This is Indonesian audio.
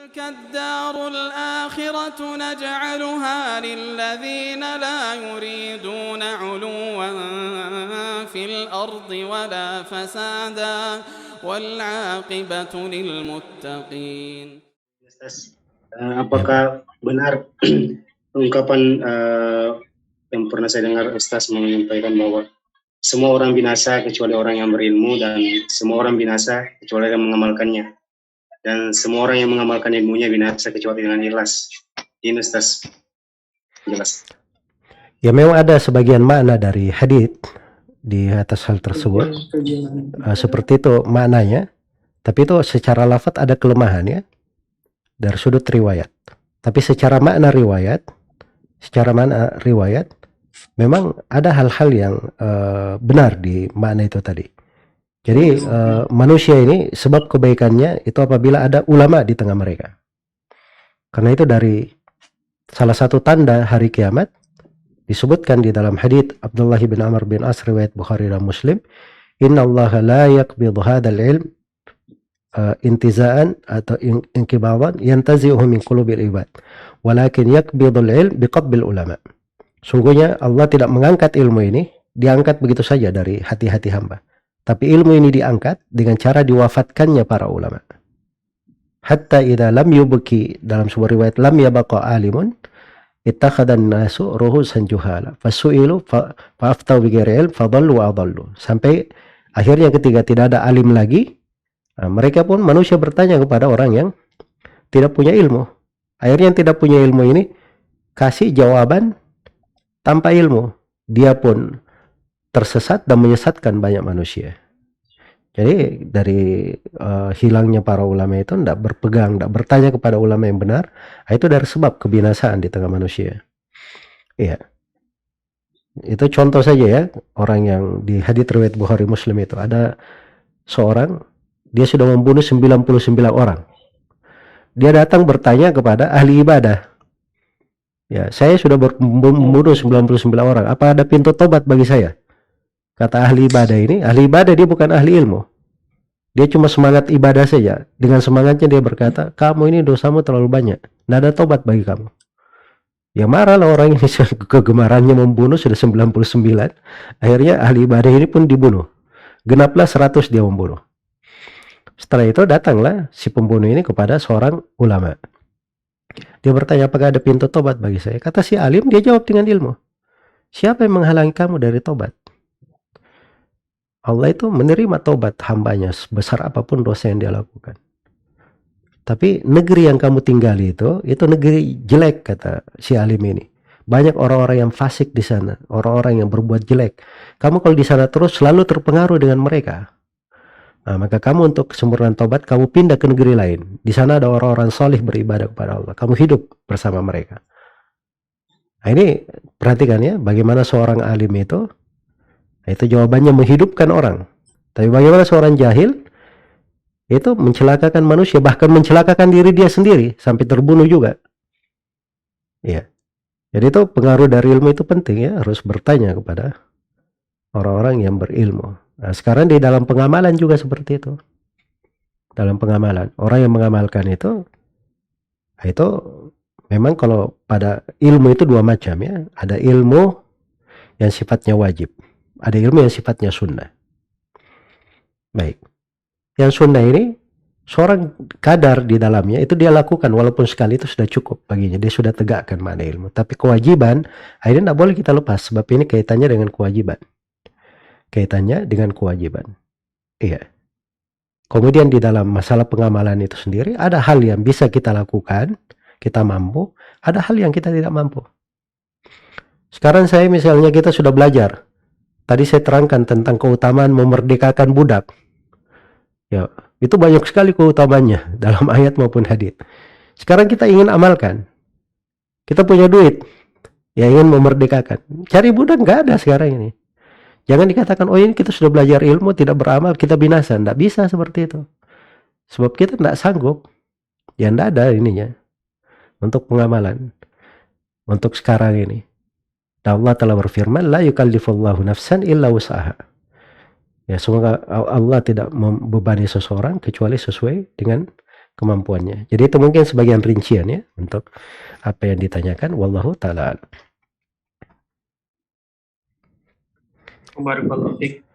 تلك الدار الآخرة نجعلها للذين لا يريدون علوا في الأرض ولا فسادا والعاقبة للمتقين. Apakah benar ungkapan yang pernah saya dengar Ustaz menyampaikan bahwa semua orang binasa kecuali orang yang berilmu, dan semua orang binasa kecuali yang mengamalkannya, dan semua orang yang mengamalkan ilmunya binasa kecuali dengan ikhlas. Ini Ustaz jelas. Ya, memang ada sebagian makna dari hadits di atas hal tersebut. Seperti itu maknanya. Tapi itu secara lafaz ada kelemahan ya, dari sudut riwayat. Tapi secara makna riwayat, memang ada hal-hal yang benar di makna itu tadi. Jadi manusia ini sebab kebaikannya itu apabila ada ulama di tengah mereka. Karena itu dari salah satu tanda hari kiamat disebutkan di dalam hadits Abdullah bin Amr bin As riwayat Bukhari dan Muslim, Inna Allah la yaqbidhu hadzal ilm intiza'an atau inqibadan yantazi'uhu min qulubil ibad, walakin yaqbidul ilm biqabbil ulama. Sungguhnya Allah tidak mengangkat ilmu ini, diangkat begitu saja dari hati-hati hamba. Tapi ilmu ini diangkat dengan cara diwafatkannya para ulama. Hatta idza lam yubki, dalam sebuah riwayat, lam yabaqa alimun ittakhadhan nasu ruhusan juhala fasu'ilu fa'aftau bighairi ilm fadallu wa adallu. Sampai akhirnya ketika tidak ada alim lagi, mereka pun manusia bertanya kepada orang yang tidak punya ilmu. Akhirnya yang tidak punya ilmu ini kasih jawaban tanpa ilmu. Dia pun tersesat dan menyesatkan banyak manusia. Jadi dari hilangnya para ulama itu tidak berpegang, tidak bertanya kepada ulama yang benar, itu dari sebab kebinasaan di tengah manusia. Iya. Itu contoh saja ya, orang yang di hadits riwayat Bukhari Muslim itu ada seorang, dia sudah membunuh 99 orang. Dia datang bertanya kepada ahli ibadah. Ya, saya sudah membunuh 99 orang. Apa ada pintu tobat bagi saya? Kata ahli ibadah ini, ahli ibadah dia bukan ahli ilmu. Dia cuma semangat ibadah saja. Dengan semangatnya dia berkata, kamu ini dosamu terlalu banyak. Tidak ada tobat bagi kamu. Ya marahlah orang ini, kegemarannya membunuh sudah 99. Akhirnya ahli ibadah ini pun dibunuh. Genaplah 100 dia membunuh. Setelah itu datanglah si pembunuh ini kepada seorang ulama. Dia bertanya, apakah ada pintu tobat bagi saya? Kata si alim, dia jawab dengan ilmu. Siapa yang menghalangi kamu dari tobat? Allah itu menerima tobat hambanya sebesar apapun dosa yang dia lakukan. Tapi negeri yang kamu tinggali itu negeri jelek, kata si alim ini. Banyak orang-orang yang fasik di sana, orang-orang yang berbuat jelek. Kamu kalau di sana terus selalu terpengaruh dengan mereka. Nah, maka kamu untuk kesempurnaan tobat, kamu pindah ke negeri lain. Di sana ada orang-orang solih beribadah kepada Allah. Kamu hidup bersama mereka. Nah, ini perhatikan ya, bagaimana seorang alim itu jawabannya menghidupkan orang. Tapi bagaimana seorang jahil, itu mencelakakan manusia, bahkan mencelakakan diri dia sendiri, sampai terbunuh juga. Ya. Jadi itu pengaruh dari ilmu itu penting ya, harus bertanya kepada orang-orang yang berilmu. Nah, sekarang di dalam pengamalan juga seperti itu. Dalam pengamalan, orang yang mengamalkan itu memang kalau pada ilmu itu dua macam ya. Ada ilmu yang sifatnya wajib, ada ilmu yang sifatnya sunnah. Baik. Yang sunnah ini, seorang kadar di dalamnya, itu dia lakukan walaupun sekali itu sudah cukup baginya. Dia sudah tegakkan makna ilmu. Tapi kewajiban, akhirnya tidak boleh kita lepas, sebab ini kaitannya dengan kewajiban. Iya. Kemudian di dalam masalah pengamalan itu sendiri, ada hal yang bisa kita lakukan, kita mampu, ada hal yang kita tidak mampu. Sekarang misalnya kita sudah belajar. Tadi saya terangkan tentang keutamaan memerdekakan budak. Ya, itu banyak sekali keutamaannya dalam ayat maupun hadits. Sekarang kita ingin amalkan. Kita punya duit, ya ingin memerdekakan. Cari budak nggak ada sekarang ini. Jangan dikatakan, oh ini kita sudah belajar ilmu, tidak beramal, kita binasa. Tidak bisa seperti itu. Sebab kita tidak sanggup. Ya tidak ada ininya. Untuk pengamalan. Untuk sekarang ini. Dan Allah telah berfirman, la yukallifullahu nafsan illa wus'aha. Ya, semoga Allah tidak membebani seseorang kecuali sesuai dengan kemampuannya. Jadi itu mungkin sebagian rincian ya untuk apa yang ditanyakan. Wallahu ta'ala. Barakallahu fiik.